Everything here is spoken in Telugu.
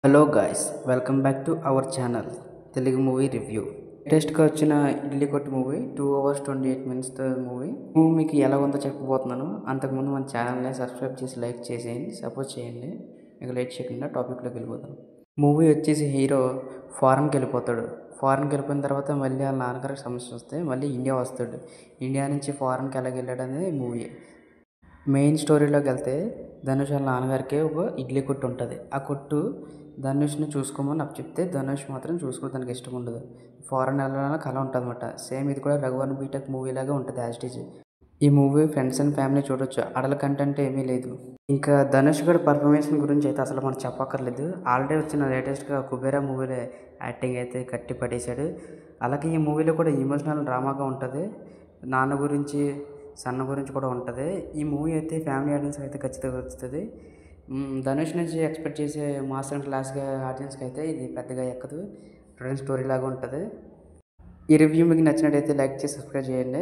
Hello guys, welcome back to our channel Telugu movie review. లేటెస్ట్గా వచ్చిన ఇడ్లీ కొట్టు మూవీ 2 hours 28 minutes మూవీ మీకు ఎలా ఉందో చెప్పబోతున్నాను. అంతకుముందు మన ఛానల్ని సబ్స్క్రైబ్ చేసి లైక్ చేసేయండి, సపోర్ట్ చేయండి. ఇక లేట్ చేయకుండా టాపిక్లోకి వెళ్ళిపోతాం. మూవీ వచ్చేసి హీరో ఫారెన్కి వెళ్ళిపోతాడు. ఫారెన్కి వెళ్ళిపోయిన తర్వాత మళ్ళీ వాళ్ళ నాన్నగారికి సమస్య వస్తే మళ్ళీ ఇండియా వస్తాడు. ఇండియా నుంచి ఫారెన్కి ఎలాగ వెళ్ళాడు అనేది మూవీ. మెయిన్ స్టోరీలోకి వెళ్తే ధనుష్ వాళ్ళ నాన్నగారికి ఒక ఇడ్లీ కొట్టు ఉంటుంది. ఆ కొట్టు ధనుష్ని చూసుకోమని నాకు చెప్తే ధనుష్ మాత్రం చూసుకోవడానికి ఇష్టం ఉండదు. ఫారెన్ వెళ్ళాలని కళ ఉంటుంది అన్నమాట. సేమ్ ఇది కూడా రఘువరన్ బీటెక్ మూవీ లాగా ఉంటుంది యాజ్ ఇట్ ఈజ్. ఈ మూవీ ఫ్రెండ్స్ అండ్ ఫ్యామిలీ చూడొచ్చు. అడల కంటెంట్ ఏమీ లేదు. ఇంకా ధనుష్ గడి పర్ఫార్మెన్స్ గురించి అయితే అసలు మనం చెప్పక్కర్లేదు. ఆల్రెడీ వచ్చిన లేటెస్ట్గా కుబేరా మూవీలో యాక్టింగ్ అయితే కట్టి పడేశాడు. అలాగే ఈ మూవీలో కూడా ఎమోషనల్ డ్రామాగా ఉంటుంది. నాన్న గురించి సన్న గురించి కూడా ఉంటుంది. ఈ మూవీ అయితే ఫ్యామిలీ ఆడియన్స్ అయితే ఖచ్చితంగా వస్తుంది. ధనుష్ నుంచి ఎక్స్పెక్ట్ చేసే మాస్ అండ్ క్లాస్గా ఆడియన్స్కి అయితే ఇది పెద్దగా ఎక్కదు. ఫ్రెండ్ స్టోరీ లాగా ఉంటుంది. ఈ రివ్యూ మీకు నచ్చినట్టయితే లైక్ చేసి సబ్స్క్రైబ్ చేయండి.